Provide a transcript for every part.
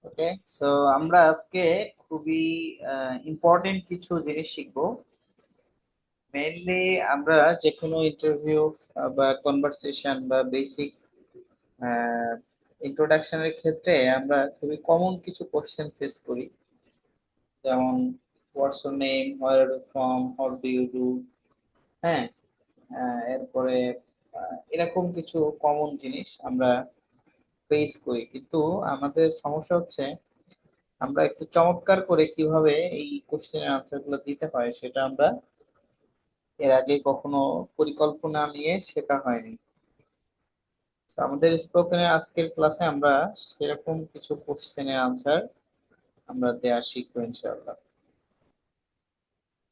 ওকে, so আমরা আজকে খুবই ইম্পর্টেন্ট কিছু জিনিস শিখবো। মেইনলি আমরা যে কোনো ইন্টারভিউ বা কনভারসেশন বা বেসিক ইন্ট্রোডাকশনের ক্ষেত্রে আমরা খুবই কমন কিছু কোশ্চেন ফেস করি, যেমন what's your name, where are you from, how do you do. হ্যাঁ, এরপরে এরকম কিছু কমন জিনিস আমরা ফেস করি, কিন্তু আমাদের সমস্যা হচ্ছে আমরা একটু চমৎকার করে কিভাবে এই কোশ্চেনের আনসার গুলো দিতে হয় সেটা আমরা এর আগে কখনো পরিকল্পনা নিয়ে শেখা হয়নি। তো আমাদের স্পোকেনের আজকের ক্লাসে আমরা সেরকম কিছু কোশ্চেনের আনসার আমরা দেওয়া শিখবো ইনশাআল্লাহ,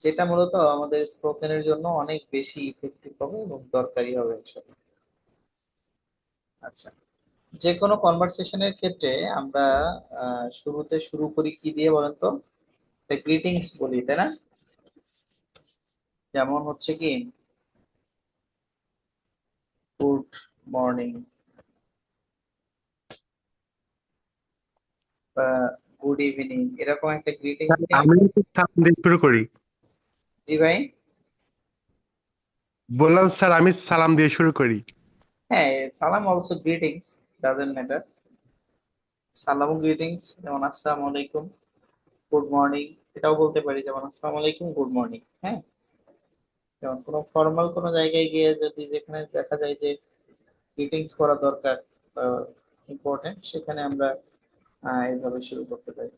যেটা মূলত আমাদের স্পোকেনের জন্য অনেক বেশি ইফেক্টিভ হবে এবং দরকারি হবে ইনশাআল্লাহ। আচ্ছা, যে কোনো কনভারসেশনের ক্ষেত্রে আমরা শুরুতে শুরু করি কি দিয়ে বলেন তো? গ্রিটিংস বলি, তাই না? যেমন হচ্ছে কি, গুড মর্নিং বা গুড ইভিনিং, এরকম একটা গ্রিটিংস স্যার, দিয়ে আমি আমরা। একটু সালাম দিয়ে শুরু করি। জি ভাই। বললাম স্যার, আমি সালাম দিয়ে শুরু করি। হ্যাঁ, সালাম অলসো গ্রিটিংস, ডাজন্ট ম্যাটার। সালাম গ্রিটিংস, যেমন আসসালামু আলাইকুম, গুড মর্নিং, এটাও বলতে পারি, যেমন আসসালামু আলাইকুম, গুড মর্নিং। হ্যাঁ, যেমন কোনো ফর্মাল কোনো জায়গায় গিয়ে যদি যেখানে দেখা যায় যে গ্রিটিংস করা দরকার, ইম্পর্টেন্ট, সেখানে আমরা এইভাবে শুরু করতে পারি।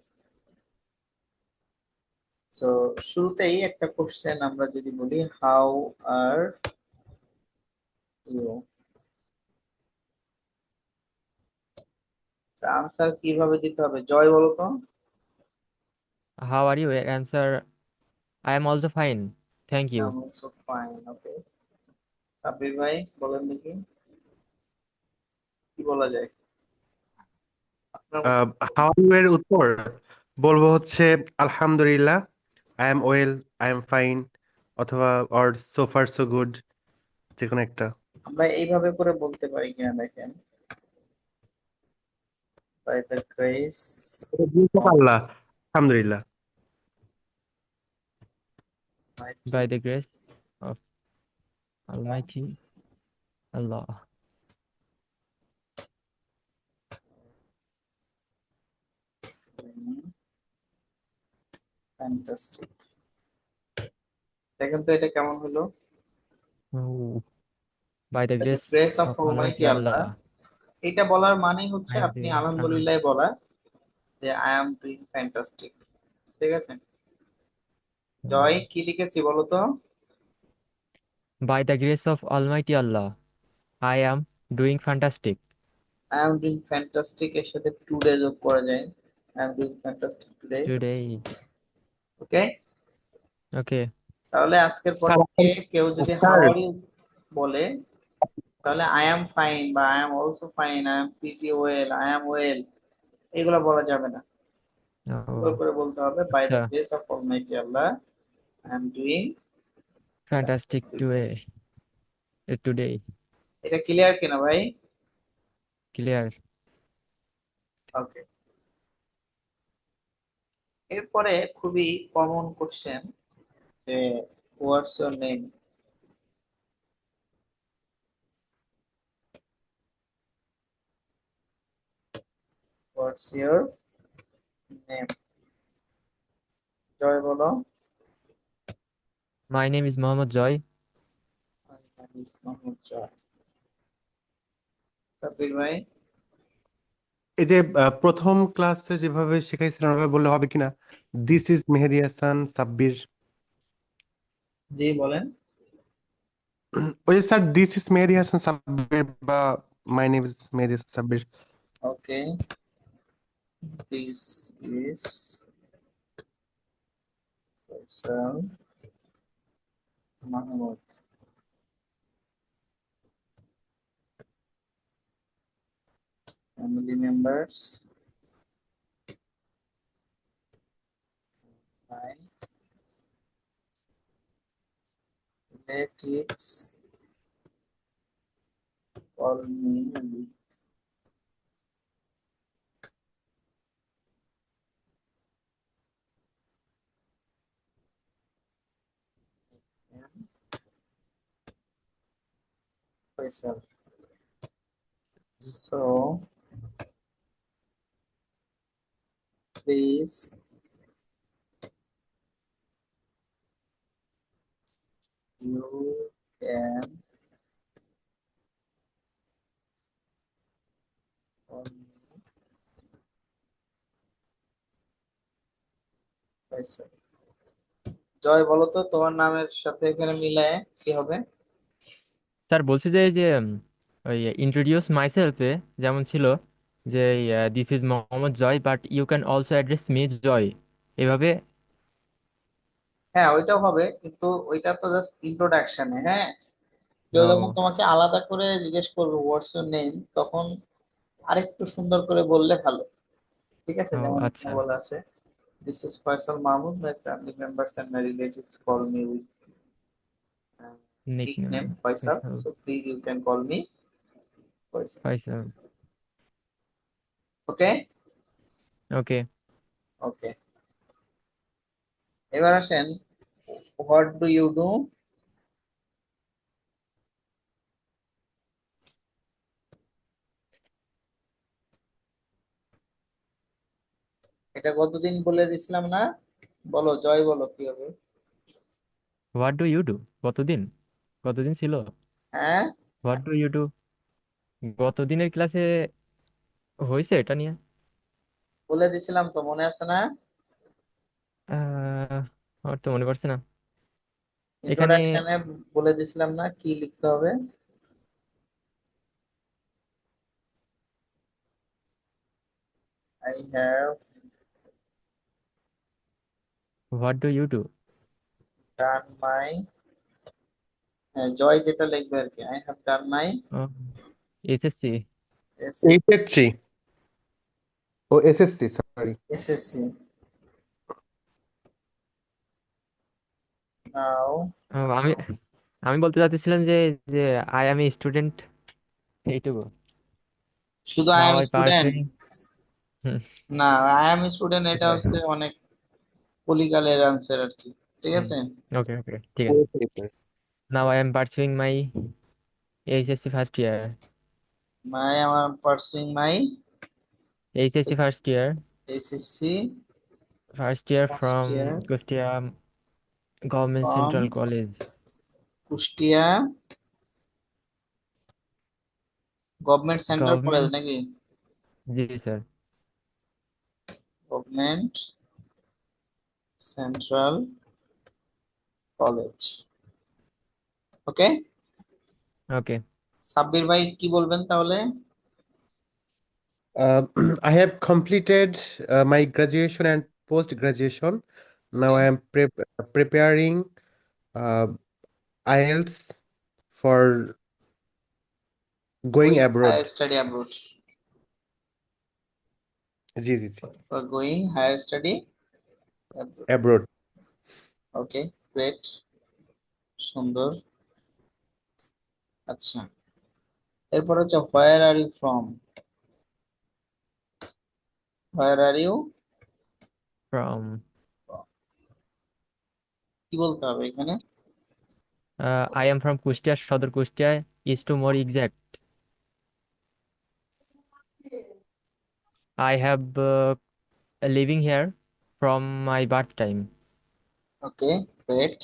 তো শুরুতেই একটা কোশ্চেন আমরা যদি বলি, হাউ আর ইউ, আনসার কিভাবে দিতে হবে জয় বলো তো? How are you? Answer, I am also fine. Thank I you. Am also fine. Okay, Sabbir ভাই বলেন দেখি কি বলা যায় আপনার মতো। হাউ এর উত্তর বলবো হচ্ছে আলহামদুলিল্লাহ, I am well, I am fine, অথবা or so far so good, যে কোনো একটা। আমরা এইভাবে করে বলতে পারি কিনা দেখেন, by the grace of Allah, আলহামদুলিল্লাহ। Mighty By the grace of Almighty Allah. Fantastic. দেখেন তো এটা কেমন হলো? Oh, by the by the grace grace of of almighty Almighty Allah, Allah, এটা বলার মানে হচ্ছে I am আপনি doing fun. আলহামদুলিল্লাহ বলা, যে আই এম ডুইং ফ্যান্টাস্টিক। ঠিক আছে, জয় কি লিখেছি বলো তো? By the grace of Almighty Allah, I am doing fantastic I am doing fantastic এর সাথে টুডে যোগ করা যায়, I am doing fantastic today. today. Okay, Okay. তাহলে আজকের পর স্যার, থেকে কেউ যদি হাউ স্যার, আর ইউ বলে, তাহলে আই এম ফাইন বা I am also fine, I am pretty well, I am well, এগুলো বলা যাবে না। সুন্দর Oh, করে বলতে হবে, by the acha. Grace of almighty Allah I am doing Fantastic fantastic. today. Today. এটা ক্লিয়ার কিনা ভাই? Clear. ওকে, এরপরে খুবই কমন কোশ্চেন, যে what's your name. What's your name, Joy বলো। My name is Mohammed Joy. My name is Mohammad জয়। সাব্বির ভাই? এই যে প্রথম ক্লাসে যেভাবে শেখাইছিলেন ওভাবে বললে হবে কিনা? This is Mehedi Hasan Sabbir. জি বলেন। ওই যে sir, this is Mehedi Hasan Sabbir, বা my name is Mehedi Hasan Sabbir. Okay, this is Faisal Mahmud, family members, my relatives call me Ali. Faisal. So please you can call me Faisal. জয় বলো তো তোমার নামের সাথে এখানে মিলায় কি হবে? স্যার বলছি যে এই যে ওই ইন্ট্রোডিউস মাইসেলফে যেমন ছিল যে this is Mohammad Joy but you can also address me Joy, এভাবে। হ্যাঁ ওইটাও হবে, কিন্তু ওইটা তো জাস্ট ইন্ট্রোডাকশনে। হ্যাঁ, কেউ যখন ও তোমাকে আলাদা করে জিজ্ঞেস করবে হোয়াটস ইউর নেম, তখন আরেকটু সুন্দর করে বললে ভালো। ঠিক আছে, ও যেমন এখানে আচ্ছা, বলা আছে, this is Faisal Mahmud, my family members and my relatives call me with nickname nickname Faisal, Faisal. so please you can call me Faisal. Faisal, Okay, okay. okay. এবার আসেন, what do you do? এটা কতদিন বলে দিছিলাম না? বলো, জয় বলো কি হবে? হোয়াট ডু ইউ ডু, কতদিন, কতদিন ছিল? হ্যাঁ, হোয়াট ডু ইউ ডু, গতদিনের ক্লাসে হয়েছে এটা নিয়ে। বলে দিছিলাম তো, মনে আছে না? আমার তো মনে পড়ছে না এখানে। ইন্ট্রোডাকশনে বলে দিছিলাম না কি লিখতে হবে? I have what do you do, done my, হ্যাঁ, জয় যেটা লিখবে আর কি, I have done my SSC. SSC, HSC ও এসএসসি, সরি। SSC. Now, আমি আমি বলতে চাচ্ছিলাম যে যে আই এম এ স্টুডেন্ট, এইটুকু। শুধু I now am I student? Pursuing. না, I am student এটা হচ্ছে অনেক কলিকালের আনসার আর কি। ঠিক আছে, ওকে ওকে ঠিক আছে। Now I am pursuing my HSC first year. I am pursuing my HSC first year, SSC first year first from year Kushtia government central from college. Kushtia government central college government, নাকি? জি sir. Government central college. Okay, okay. Sabbir ভাই কি বলবেন তাহলে? Uh, I have completed my graduation and post graduation. Now I am preparing uh, IELTS for going going abroad. Higher study abroad. G G G, for going higher study abroad. abroad. Okay, great, সুন্দর। আচ্ছা, এরপর হচ্ছে হোয়ার are you from. Where are you, from, কি বলতে হবে এখানে? I am from Kushtia, সদর Kushtia is two more exact. I have living here from my birth time. Okay, great.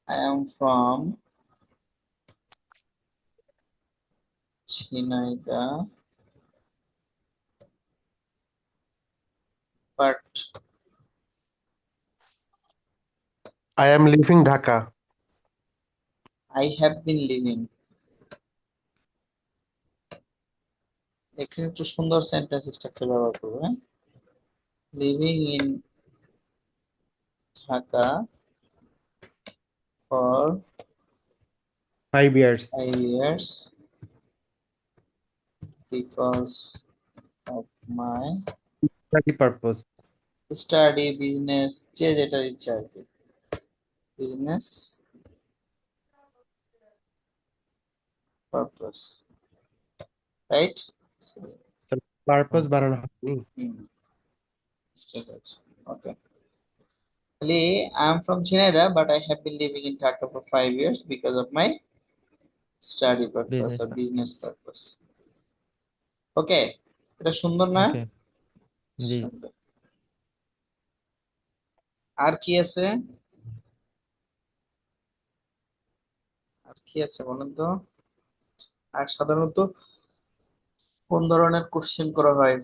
I am from Jhenaidah, but I am leaving Dhaka. I have been living. এখানে একটু সুন্দর sentence structure ব্যবহার করবো। হ্যাঁ, living in Dhaka for 5 years. 5 years because of my Study purpose. Study, business, যে যেটার ইচ্ছা আর কি, বিজনেস পারপাস, রাইট? Purpose বানানো হয়নি। ঠিক আছে, ওকে। Actually, I'm from Chennai, but I have been living in Dhaka for 5 years because of my study purpose business. or business purpose. ওকে, এটা সুন্দর না? ওকে। জি। সুন্দর। আর কি আছে? আর কি আছে বলেন তো? আর সাধারণত কোন ধরনের কোশ্চেন করা হয়?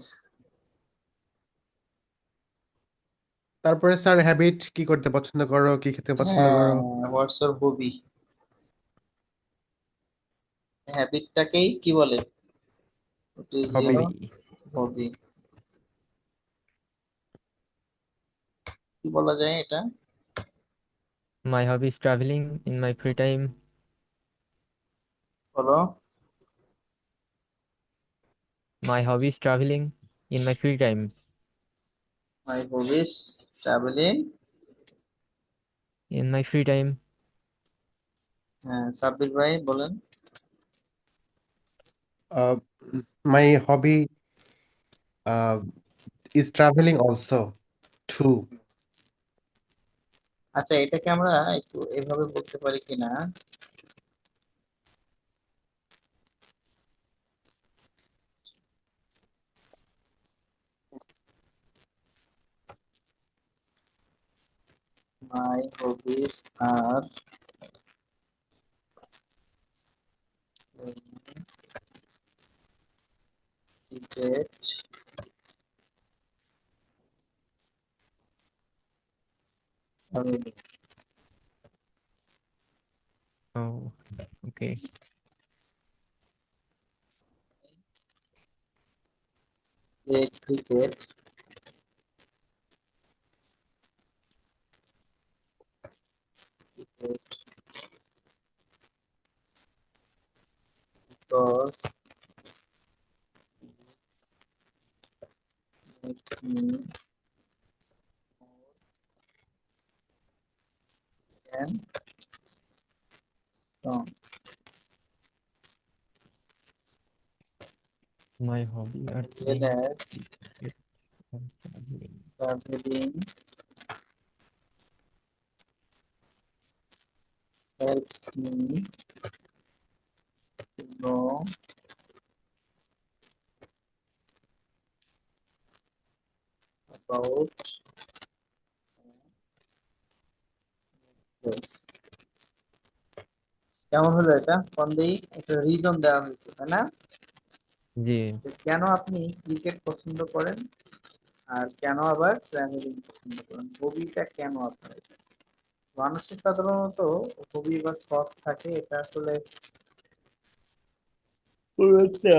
তারপরে স্যার হ্যাবিট, কি করতে পছন্দ করো, কি খেতে পছন্দ হ্যাঁ, করো? হোয়াটস ইওর হবি? হ্যাবিটটাকেই কি বলে? It is hobby. Your hobby. কি বলা যায় এটা? My hobby is travelling in my free time. বলো। My hobby is travelling in my free time. My hobbies travelling. In my free time. হ্যাঁ, সাব্বির ভাই বলেন। My hobby is travelling also too. আচ্ছা, এটাকে আমরা একটু এভাবে বলতে পারি কিনা? মাই হবিস আর ক্রিকেট, ও, okay. Cricket, cricket, because makes me and strong. My hobby R As well as travelling. traveling helps me to know about this. কেমন হলো এটা? ফন্দি একটা রিজন দেওয়া হয়েছে, তাই না? জি। যে কেন আপনি ক্রিকেট পছন্দ করেন আর কেন আবার ট্রাভেলিং পছন্দ করেন, হবিটা কেন আপনার? মানুষের সাধারণত হবি বা শখ থাকে, এটা আসলে পুরো একটা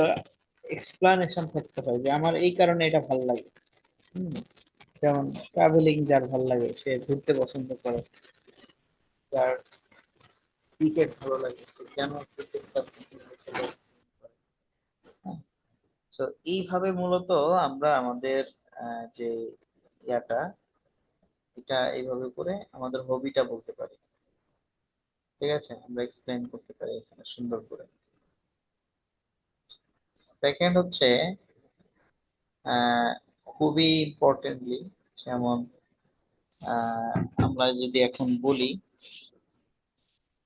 এক্সপ্লানেশন থাকতে হয় যে আমার এই কারণে এটা ভালো লাগে। হুম, যেমন ট্রাভেলিং যার ভালো লাগে সে ঘুরতে পছন্দ করে, যার ক্রিকেট ভালো লাগে সে কেন ক্রিকেটটা পছন্দ করে। তো এইভাবে মূলত আমরা আমাদের যে ইয়াটা, এটা এইভাবে করে আমাদের হবিটা বলতে পারি। ঠিক আছে, আমরা এক্সপ্লেন করতে পারি এখানে সুন্দর করে। সেকেন্ড হচ্ছে আহ, খুবই ইম্পর্টেন্টলি, যেমন আহ, আমরা যদি এখন বলি,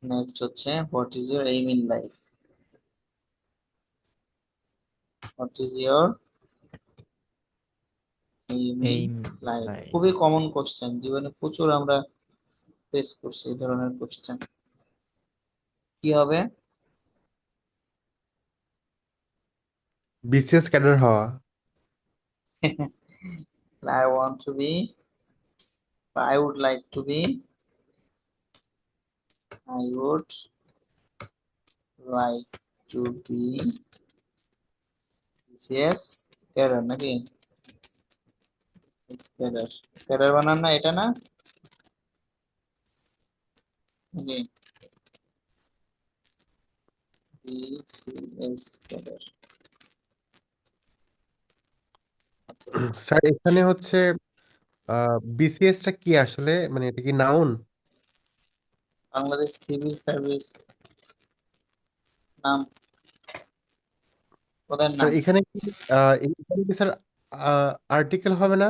নেক্সট হচ্ছে what is your aim in life? What is your aim in aim life? Life. খুবই কমন কোশ্চেন, জীবনে প্রচুর আমরা ফেস করছি এই ধরনের কোশ্চেন। কি হবে? বিসিএস ক্যাডার হওয়া। I want to be, I would like to be, I would like to be BCS cadre নাকি? ক্যাডার, ক্যাডার বানান না এটা না নাকি? BCS cadre. স্যার এখানে হচ্ছে বিসিএস টা কি আসলে, মানে এটা কি নাউন? বাংলাদেশ সিভিল সার্ভিস নাম, ওদের স্যার নাম। এখানে কি এখানে কি স্যার আর্টিকেল হবে না?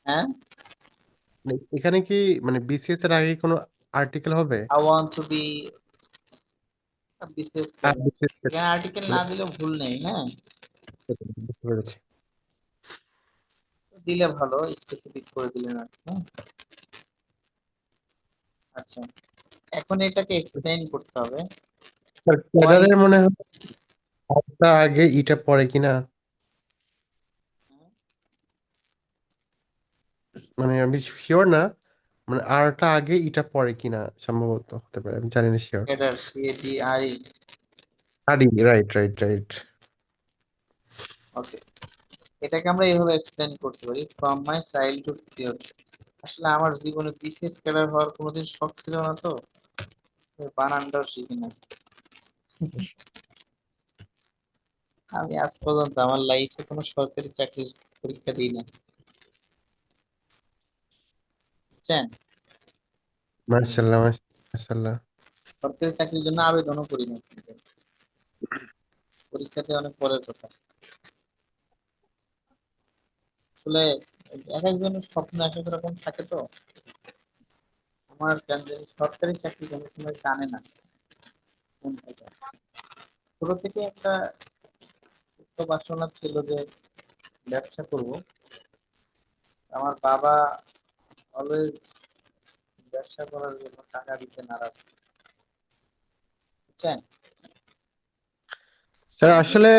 হ্যাঁ, এখানে কি মানে বিসিএস এর আগে কোনো আর্টিকেল হবে? I want to be a BCS cadre। BCS এখানে আর্টিকেল না দিলেও ভুল নেই, হ্যাঁ, বুঝতে পেরেছি। দিলে ভালো, স্পেসিফিক করে দিলে না, হ্যাঁ। আচ্ছা, এখন এটাকে এক্সপ্লেইন করতে হবে। হোয়াই, ক্যাডারের মনে হয় আরটা আগে ইটা পরে কিনা, মানে আমি শিওর না, মানে আরটা আগে ইটা পরে কিনা সম্ভবত হতে পারে, আমি জানি না শিওর। Cadre, CADRE। আদি, রাইট রাইট রাইট। ওকে, এটাকে আমরা এইভাবে এক্সপ্লেইন করতে পারি, ফ্রম মাই চাইল্ডহুড পিরিয়ড। আসলে আমার জীবনে বিসিএস ক্যাডার হওয়ার কোনোদিন শখ ছিল না, তো এই বানানটাও শিখি না। আমি আজ পর্যন্ত আমার লাইফে কোনো সরকারি চাকরির পরীক্ষা দিই না, বুঝছেন? মাশাআল্লাহ মাশাআল্লাহ। সরকারি চাকরির জন্য আবেদনও করি না, পরীক্ষাতে অনেক পরের কথা। আসলে এক একজনের স্বপ্ন এক এক রকম থাকে, তো আমার কেন জানি সরকারি চাকরি কোনো সময় টানে না মন থেকে। ছোট থেকে একটা সুপ্ত বাসনা ছিল যে ব্যবসা করব। আমার বাবা অলওয়েজ ব্যবসা করার জন্য টাকা দিতে নারাজ, বুঝছেন? স্যার এই যে, আসলে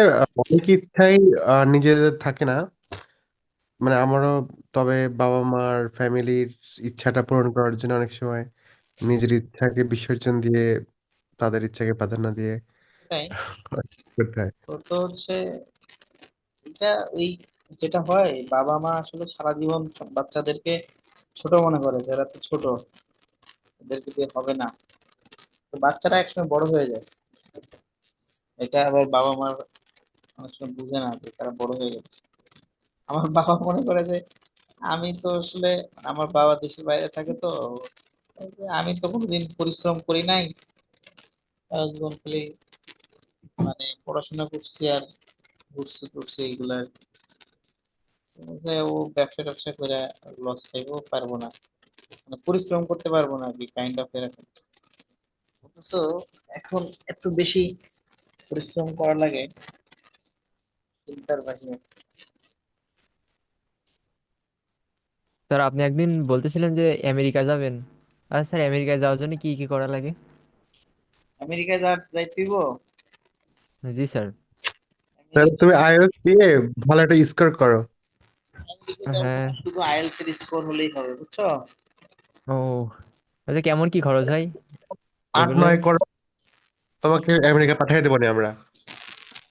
অনেক ইচ্ছাই নিজেদের থাকে না, মানে আমারও। তবে বাবা মার ফ্যামিলির ইচ্ছাটা পূরণ করার জন্য অনেক সময় নিজের ইচ্ছাকে বিসর্জন দিয়ে তাদের ইচ্ছাকে প্রাধান্য দিয়ে এটাই করতে হয়। তো হচ্ছে, এটা ওই যেটা হয়, বাবা মা আসলে সারা জীবন বাচ্চাদেরকে ছোট মনে করে, যারা তো ছোট, এদেরকে দিয়ে হবে না। তো বাচ্চারা একসময় বড় হয়ে যায়, এটা আবার বাবা মার অনেক সময় বুঝে না যে তারা বড় হয়ে গেছে। আমার বাবা মনে করে যে আমি তো আসলে, আমার বাবা দেশের বাইরে থাকে, তো ওই যে আমি তো কোনোদিন পরিশ্রম করি নাই, সারা জীবন খালি মানে পড়াশোনা করছি আর ঘুরছি টুরছি এইগুলা আর কি। যে ও ব্যবসা ট্যাবসা করে লস খাইবো পারবো না, মানে পরিশ্রম করতে পারবো না আর কি, কাইন্ড অফ এরকম। অথচ এখন একটু বেশি পরিশ্রম করা লাগে, চিন্তার বাহিরে। স্যার আপনি একদিন বলতেছিলেন যে আমেরিকা যাবেন। আর স্যার আমেরিকায় যাওয়ার জন্য কি কি করা লাগে? আমেরিকায় যাইতেইব। জি স্যার। তাহলে তুমি আইএলটিএস দিয়ে ভালো একটা স্কোর করো। আমেরিকা যাওয়ার হ্যাঁ। জন্য শুধু আইএলটিএস এর স্কোর হলেই হবে, বুঝছো? ও আচ্ছা, কেমন কি খরচ হয় 8-9 এগুলোর? করো, তোমাকে আমেরিকা পাঠিয়ে দেবো নি আমরা।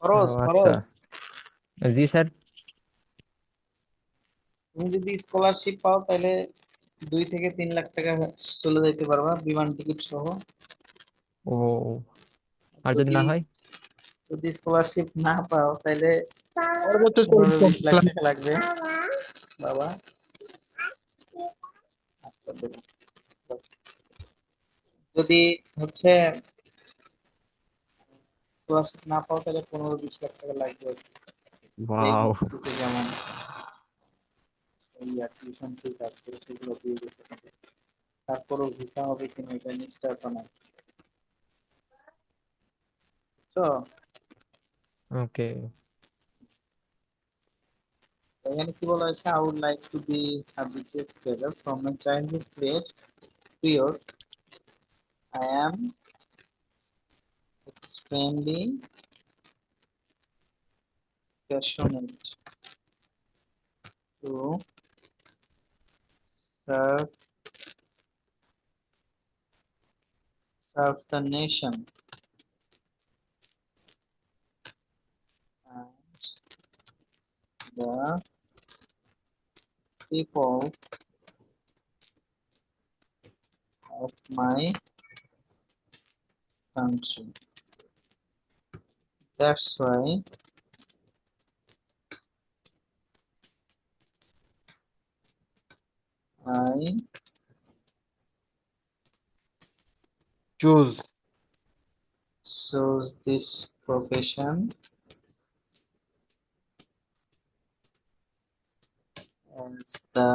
ও খরচ আচ্ছা। খরচ জি স্যার। তুমি যদি স্কলারশিপ পাও তাহলে 2 থেকে 3 লাখ টাকা চলে যাইতে পারবা বিমান টিকিট সহ। ও আর যদি যদি না হয়? যদি স্কলারশিপ না পাও তাহলে সর্বোচ্চ 15-20 লাখ 40 লাখ। টাকা লাগবে, বাবা। আচ্ছা, দেবো। যদি হচ্ছে স্কলারশিপ না পাও তাহলে 15-20 লাখ টাকা লাগবে, এই ওয়াও। ইউনিভার্সিটিতে যেমন এই টিউশন ফিস আছে সেগুলো দিয়ে দিতে হবে। তারপরও ভিসা হবে কিনা এটা নিশ্চয়তা নাই, তো ওকে। এখানে কি বলা হয়েছে, I would like to be habited together from my childhood period. I am extremely passionate to serve serve the nation and the people of my country. That's why I choose. chose this profession as the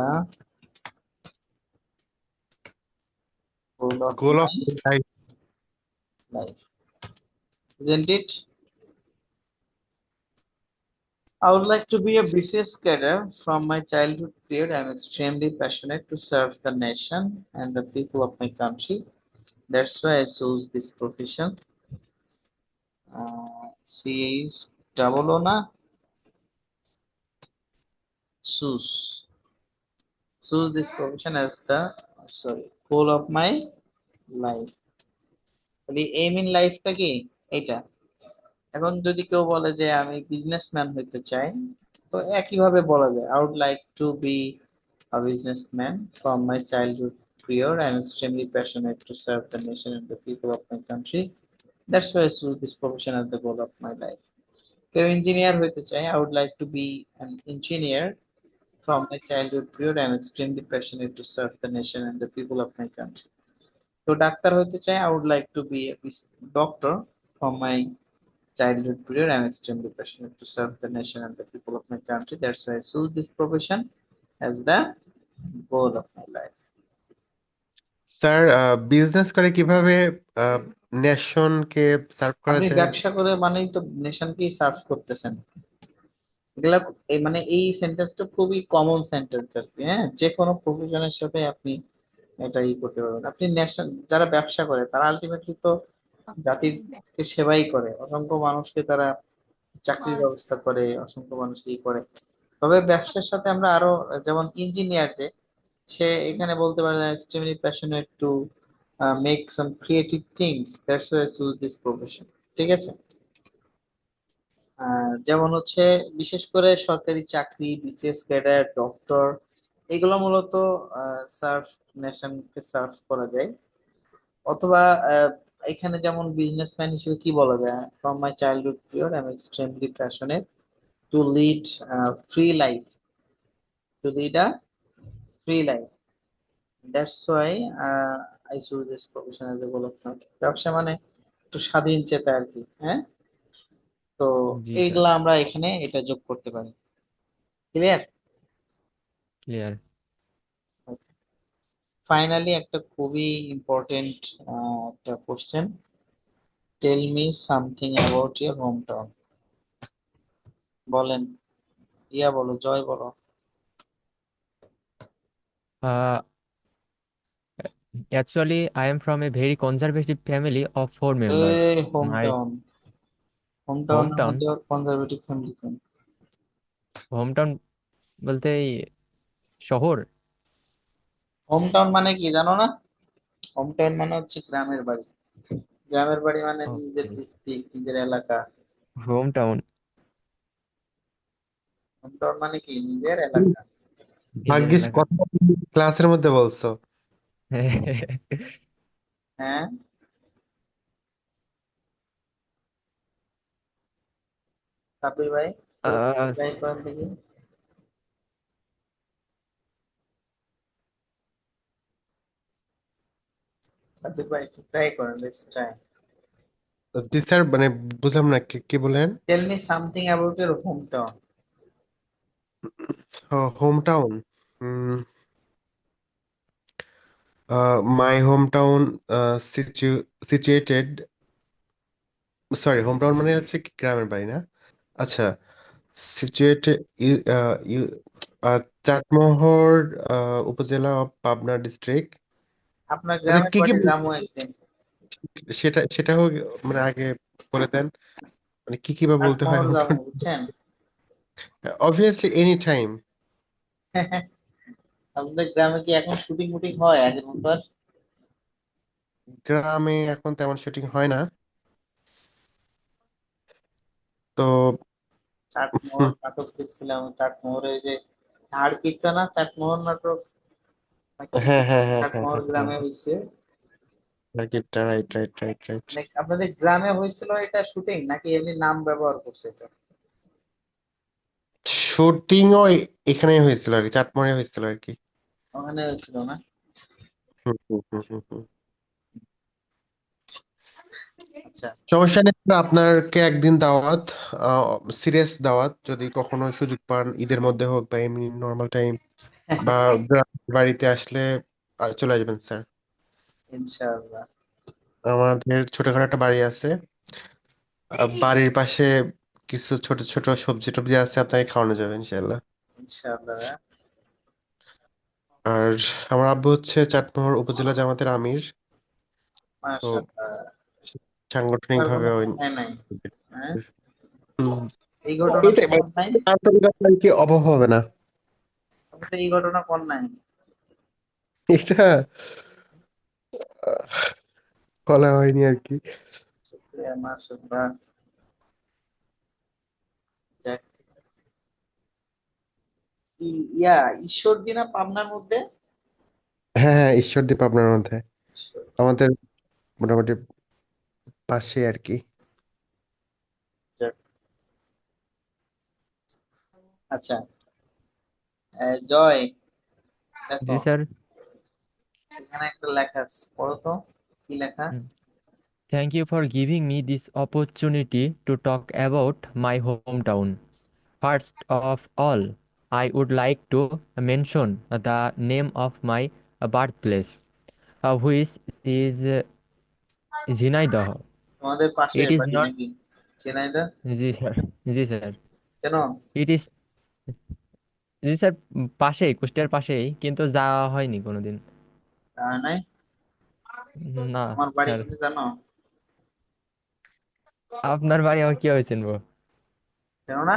goal of goal of my life. life, isn't it? I would like to be a BCS cadre from my childhood period. I'm extremely passionate to serve the nation and the people of my country. That's why I chose this profession. C is double O na? Choose. Choose this profession as the goal of my life. তাহলে aim in life টা কি? এটা। এখন যদি কেউ বলে যে আমি বিজনেসম্যান হইতে চাই, তো একইভাবে বলা যায় I would like to be a businessman from my childhood period. I'm extremely passionate to serve the nation and the people of my country. That's why I choose this profession as the goal of my life. কেউ engineer হইতে চাই I would like to be an engineer from my childhood period. I'm extremely passionate to serve the nation and the people of my country. তো doctor হইতে চাই I would like to be a doctor from my childhood period. I'm extremely passionate to serve the nation and the people of my country. That's why I choose this profession as the goal of my life. Sir business করে কিভাবে নেশনকে serve করা আপনি যায়? ব্যবসা করে মানেই তো নেশনকেই serve করতেছেন। এগুলা মানে এই সেন্টেন্সটা খুবই কমন সেন্টেন্স আর কি। হ্যাঁ, যে কোনো প্রফেশনের সাথে আপনি এটা করতে পারবেন। আপনি নেশন যারা ব্যবসা করে তারা আলটিমেটলি তো জাতিকে সেবাই করে, অসংখ্য মানুষকে তারা চাকরির ব্যবস্থা করে, অসংখ্য মানুষকে করে। তবে ব্যবসার সাথে আমরা আরো যেমন ইঞ্জিনিয়ার যে সে এখানে বলতে পারে extremely passionate to make some creative things, that's why choose this profession. ঠিক আছে। যেমন হচ্ছে বিশেষ করে সরকারি চাকরি, বিসিএস ক্যাডার, ডক্টর, এগুলো মূলত সার্ভ নেশনকে সার্ভ করা যায়। অথবা এখানে যেমন বিজনেসম্যান হিসেবে কি বলা যায়, from my childhood period I am extremely passionate to lead free life, to lead a free life. That's why I choose this profession as a goal of my. ব্যবসা মানে একটু স্বাধীন চেতা আর কি। হ্যাঁ, তো জি স্যার, এইগুলা আমরা এখানে এটা যোগ করতে পারি। ক্লিয়ার? ক্লিয়ার। ফাইনালি একটা খুবই ইম্পর্টেন্ট একটা question, tell me something about your home town. বলেন, ইয়া বলো, জয় বলো। Actually, I am from a very conservative family of four members. এই হোম My টাউন, হোম টাউনের hometown, মধ্যে কনজারভেটিভ ফ্যামিলি কোন? hometown বলতে এই শহর। হোম টাউন মানে কি জানো না? হোম টাউন মানে হচ্ছে গ্রামের বাড়ি। গ্রামের বাড়ি মানে নিজের ডিস্ট্রিক্ট, নিজের এলাকা। হোম টাউন, হোম টাউন মানে কি নিজের এলাকা। নিজের ভাগ্যিস এলাকা। কথা ক্লাসের মধ্যে বলছো। হ্যাঁ, সাবির ভাই আহ, ট্রাই করেন দেখি। সাবির ভাই একটু ট্রাই করেন, লেটস ট্রাই। জি স্যার, মানে বুঝলাম না কি কি বলেন। Tell me something about your home town. Home town, my home town situated, sorry home town মানে হচ্ছে কি গ্রামের বাড়ি না? আচ্ছা, সিচুয়েটেড চাটমোহর উপজেলা অফ পাবনা ডিস্ট্রিক্ট। আপনার আচ্ছা, গ্রামের কি কি বাড়ি যাবো একদিন। সেটা সেটা হোক, মানে আগে বলে দেন, মানে কি কি বা বলতে হয় চাটমোহর হোম যাবো, টাউন। বুঝছেন? Obviously any time. আপনাদের গ্রামে কি এখন শুটিং মুটিং হয় আগের মতো আর? গ্রামে এখন তেমন শুটিং হয় না, তো চাটমোহর নাটক দেখছিলাম, চাটমোহরে ওই যে হাড়কিপটা না, চাটমোহর নাটক নাকি হ্যাঁ হ্যাঁ হ্যাঁ হ্যাঁ চাটমোহর হ্যাঁ হ্যাঁ গ্রামে হয়েছে। মার্কেটটা, রাইট রাইট রাইট রাইট। মানে আপনাদের গ্রামে হয়েছিল এটা শুটিং নাকি এমনি নাম ব্যবহার করছে এটা? শুটিংও এখানেই হয়েছিল আর কি, চাটমোহরে হয়েছিল আর কি। ওখানে হয়েছিল না? হুম, হুম, হুম, হুম, হুম। আচ্ছা। সমস্যা নেই, আপনাকে একদিন দাওয়াত, সিরিয়াস দাওয়াত, যদি কখনো সুযোগ পান, ঈদের মধ্যে হোক বা এমনি নর্মাল টাইম, বা বাড়িতে আসলে চলে আসবেন স্যার। ইনশাআল্লাহ। আমাদের ছোটখাটো একটা বাড়ি আছে, বাড়ির পাশে কিছু ছোট ছোট সবজি টবজি আছে, আপনাকে খাওয়ানো যাবে ইনশাল্লাহ। ইনশাআল্লাহ। আর আমার আব্বু হচ্ছে চাটমোহর উপজেলা জামাতের আমির। তো মাশাআল্লাহ। সাংগঠনিক আর ভাবে কোনো ওই অন্যায় নাই। হ্যাঁ, হুম, এই ঘটনা তো এটাই মানে কোন নাই। আন্তরিকতা আর কি অভাব হবে না। তবে তো এই ঘটনা কোন নাই। এটা আহ, বলা হয়নি আর কি। শুকরিয়া, মাশাআল্লাহ। যাক। ইয়া ঈশ্বরদী না পাবনার মধ্যে? হ্যাঁ হ্যাঁ, ঈশ্বরদী পাবনার মধ্যে, ঈশ্বরদী। আমাদের মোটামুটি পাশে আর কি। যাক। আচ্ছা, জয়, দেখো জি স্যার। এখানে একটা লেখা আছে, পড়ো তো কি লেখা। Thank you for giving me this opportunity to talk about my hometown. First of all, I would like to mention the name of my birthplace, which is Jhenaidah. তোমাদের পাশে It is বাড়ি not. নাকি ঝিনাইদহ? জি স্যার। জি sir. কেন? It is. G sir, পাশেই, কুষ্টিয়ার পাশেই, কিন্তু যাওয়া হয়নি কোনোদিন। জানা নাই। না আমার বাড়ি স্যার। কিন্তু জানো। আপনার বাড়ি আমার কি হয়েছেন গো? জানো না?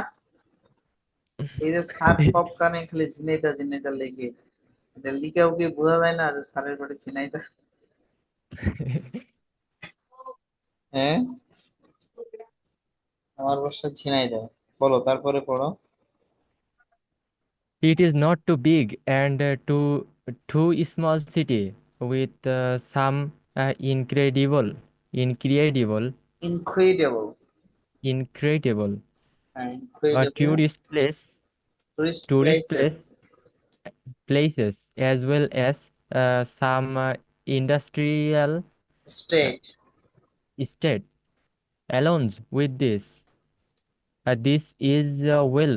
এই যে স্যার সব কানে খালি ঝিনাইদহ ঝিনাইদহ লেগে, এটা লিখেও কি বোঝা যায় না যে স্যারের বাড়ি ঝিনাইদহ? হ্যাঁ, আমার বাসা ঝিনাইদহ। বলো তারপরে পড়ো। It is not too big and too small city with some incredible, incredible. incredible incredible. tourist place, tourist tourist places. place places, as well as some industrial uh, state. estate. Along with this, this is well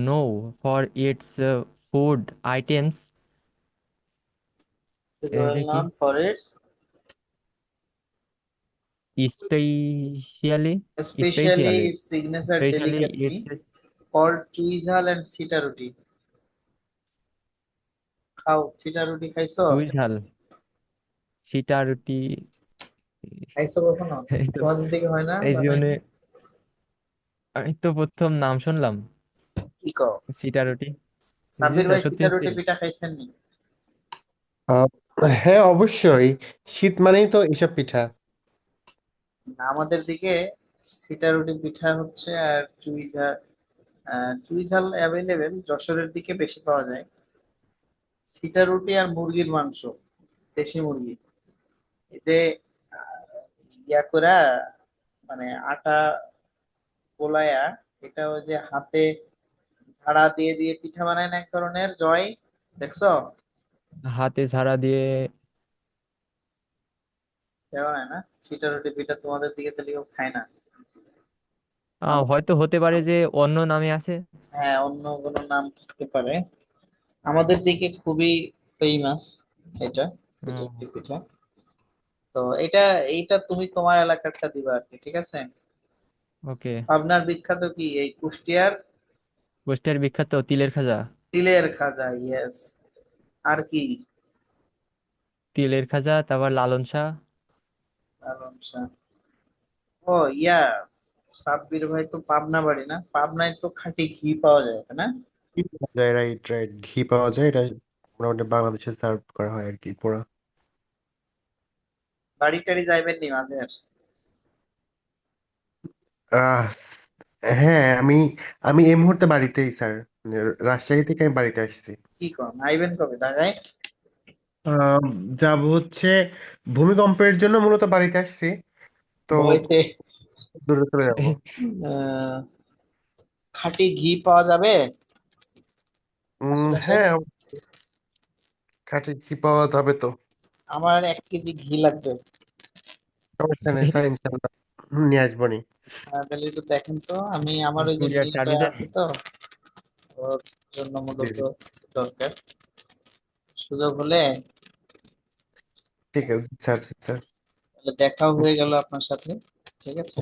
known for its food items, is well এটা কি? Known for its, Especially, especially especially, its signature especially delicacy its called chuijhal and chita ruti. খাও, সিটা রুটি খাইছো? চুই ঝাল, সিটা রুটি। খাইছো কখনো? এই তো, তোমাদের দিকে হয় না এই বানায়? জীবনে আমি তো প্রথম নাম শুনলাম, কি কও? সিটা রুটি। জি সাব্বির স্যার, ভাই সত্যি সিটা সত্যি। রুটি পিঠা খাইছেন নি? আহ, হ্যাঁ অবশ্যই, শীত মানেই তো এসব পিঠা। আমাদের দিকে সিটা রুটি পিঠা হচ্ছে, আর চুইঝাল। চুইঝাল অ্যাভেলেবেল যশোরের দিকে বেশি পাওয়া যায়। সিটা রুটি আর মুরগির মাংস, দেশি মুরগি, এই যে ইয়া করা, মানে আটা গোলায়া, এটা ওই যে হাতে ঝাড়া দিয়ে দিয়ে পিঠা বানায় না এক ধরনের, জয় দেখছো? হাতে ঝাড়া দিয়ে। কেউ বানায় না সিটা রুটি পিঠা, তোমাদের দিকে তাহলে কেউ খায় না। হয়তো হতে পারে যে অন্য নামে আছে। হ্যাঁ, অন্য কোনো নাম থাকতে পারে। আমাদের দিকে খুবই ফেমাস এটা, সিটা রুটি পিঠা। তো এটা, এইটা তুমি তোমার এলাকারটা দিবা আর কি, ঠিক আছে? ওকে। পাবনার বিখ্যাত কি এই কুষ্টিয়ার কুষ্টিয়ার বিখ্যাত তিলের খাজা। তিলের খাজা, ইয়েস। আর কি? তিলের খাজা, তারপর লালন শাহ। আচ্ছা। ও ইয়া, সাব্বির ভাই তো পাবনা বাড়ি না? পাবনায় তো খাঁটি ঘি পাওয়া যায়, তাই না? ঘি পাওয়া যায়, রাইট রাইট, ঘি পাওয়া যায়, এটা মোটামুটি বাংলাদেশে সার্ভ করা হয় আর কি পুরা। বাড়ি টাড়ি যাইবেন নি মাঝে? আহ হ্যাঁ, আমি আমি এই মুহূর্তে বাড়িতেই স্যার, মানে রাজশাহী থেকে আমি বাড়িতে আসছি। কি কর, আইবেন কবে ঢাকায়? আহ যাব হচ্ছে ভূমিকম্পের জন্য মূলত বাড়িতে আসছি, তো ভয়তে। দূরে চলে যাবো। আহ, খাঁটি ঘি পাওয়া যাবে বাসাতে? হ্যাঁ, খাঁটি ঘি পাওয়া যাবে তো, আমার 1 কেজি ঘি লাগবে। সমস্যা নেই স্যার, ইনশাল্লাহ নিয়ে আসবো নি। তাহলে একটু দেখেন তো, আমি আমার ওই যে কুরিয়ার মিলটা চার্জ দেন। আছে তো, ওর জন্য জি মূলত জি। দরকার। সুযোগ হলে ঠিক আছে স্যার, স্যার তাহলে দেখাও হয়ে গেল আপনার সাথে। ঠিক আছে।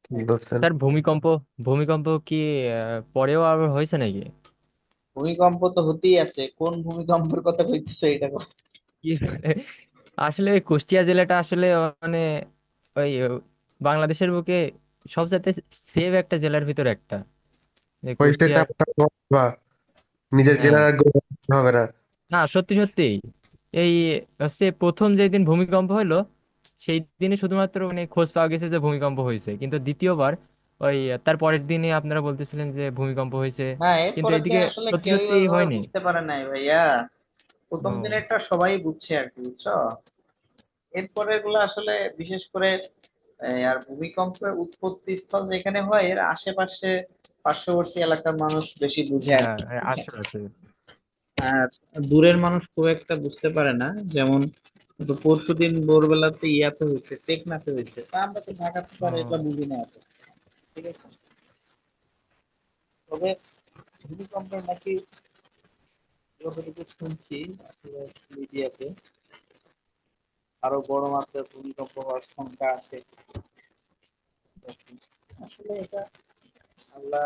ঠিক বলছেন। স্যার ভূমিকম্প ভূমিকম্প কি পরেও আবার হয়েছে নাকি? ভূমিকম্প তো হতেই আছে, কোন ভূমিকম্পের কথা কইতেছে এটা বল। কি আসলে ওই কুষ্টিয়া জেলাটা আসলে মানে ওই বাংলাদেশের বুকে সবচেয়ে সেভ একটা জেলার ভিতর একটা, যে হইতেছে কুষ্টিয়ার। আপনার বা নিজের হ্যাঁ, জেলার আর গৌরব করতে হবে না। না সত্যি সত্যি এই হচ্ছে প্রথম যেদিন ভূমিকম্প হলো সেই দিনে শুধুমাত্র মানে খোঁজ পাওয়া গেছে যে ভূমিকম্প হয়েছে, কিন্তু দ্বিতীয়বার ওই তার পরের দিনে আপনারা বলতেছিলেন যে ভূমিকম্প হয়েছে, না, কিন্তু এরপরের দিন এদিকে আসলে সত্যি কেউই সত্যি ওইভাবে হয়নি। বুঝতে পারে নাই ভাইয়া। প্রথম ও দিনেরটা সবাই বুঝছে আর কি, বুঝছো। এরপরের গুলো আসলে বিশেষ করে আর ভূমিকম্পের উৎপত্তি স্থল যেখানে হয় এর আশেপাশে পার্শ্ববর্তী এলাকার মানুষ বেশি বুঝে আর হ্যাঁ কি, হ্যাঁ, বুঝছেন। আসলে আসলে আর দূরের মানুষ খুব একটা বুঝতে পারে না। যেমন তো পরশুদিন ভোরবেলাতে ইয়াতে হয়েছে, টেকনাফে হয়েছে, তা আমরা তো ঢাকাতে পারে এগুলো ও বুঝি না এত। ঠিক আছে। তবে ভূমিকম্পের নাকি যতটুকু শুনছি আসলে মিডিয়াতে আরো বড় মাত্রার ভূমিকম্প হওয়ার শঙ্কা আছে। আসলে এটা আল্লাহ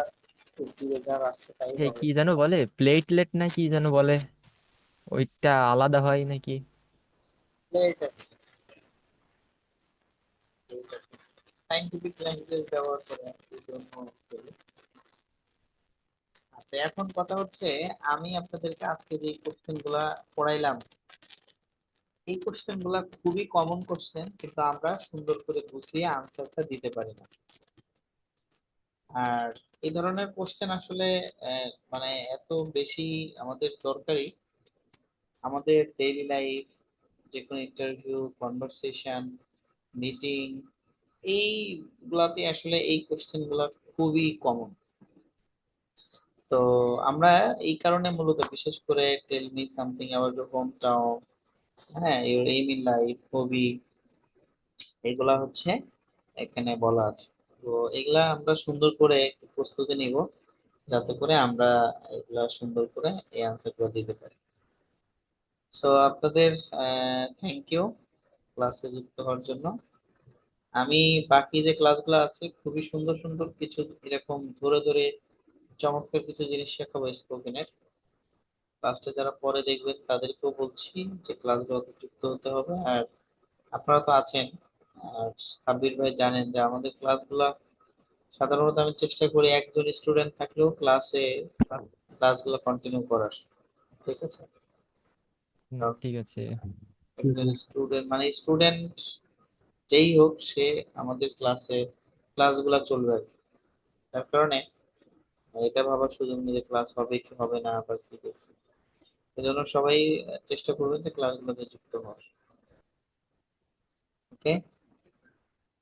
খুব দূরে যা রাখছে তাই এই হবে। কি যেন বলে, প্লেটলেট না কি যেন বলে, ওইটা আলাদা হয় নাকি? সাইন্টিফিক ল্যাঙ্গুয়েজ ব্যবহার করে এই জন্য বলি। আচ্ছা, এখন কথা হচ্ছে, আমি আপনাদেরকে আজকে যে কোশ্চেন গুলা পড়াইলাম, এই কোশ্চেন গুলা খুবই কমন কোশ্চেন, কিন্তু আমরা সুন্দর করে গুছিয়ে আনসারটা দিতে পারি না। আর এই ধরনের কোশ্চেন আসলে মানে এত বেশি আমাদের দরকারি আমাদের ডেইলি লাইফ, যে কোনো ইন্টারভিউ, কনভারসেশন, মিটিং, এইগুলাতে আসলে এই কোশ্চেন গুলা খুবই কমন। তো আমরা এই কারণে মূলত বিশেষ করে tell me something about your home town, হ্যাঁ, your aim in life, hobby, এগুলা হচ্ছে এখানে বলা আছে। তো এগুলা আমরা সুন্দর করে একটু প্রস্তুতি নিব, যাতে করে আমরা এগুলা সুন্দর করে এই আনসার গুলো দিতে পারি। সো আপনাদের থ্যাংক ইউ ক্লাসে যুক্ত হওয়ার জন্য। আমি বাকি যে ক্লাসগুলো আছে খুবই সুন্দর সুন্দর কিছু এরকম ধরে ধরে চমৎকার কিছু জিনিস শেখাবো স্পোকেনের। ক্লাসটা যারা পরে দেখবেন তাদেরকেও বলছি যে ক্লাসগুলোতে যুক্ত হতে হবে। আর আপনারা তো আছেন, আর সাব্বির ভাই জানেন যে আমাদের ক্লাসগুলা সাধারণত আমি চেষ্টা করি একজন স্টুডেন্ট থাকলেও ক্লাসগুলো কন্টিনিউ করার। ঠিক আছে। কারণ ঠিক আছে। একজন স্টুডেন্ট মানে স্টুডেন্ট যেই হোক সে আমাদের ক্লাসগুলো চলবে আর কি। তার কারণে এটা ভাবার সুযোগ নেই যে ক্লাস হবে কি হবে না বা কি করবে। এজন্য সবাই চেষ্টা করবেন যে ক্লাসগুলোতে যুক্ত হওয়ার। ওকে।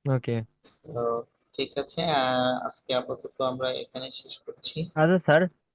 ওকে। তো ঠিক আছে, আজকে আপাতত আমরা এখানে শেষ করছি। আচ্ছা স্যার,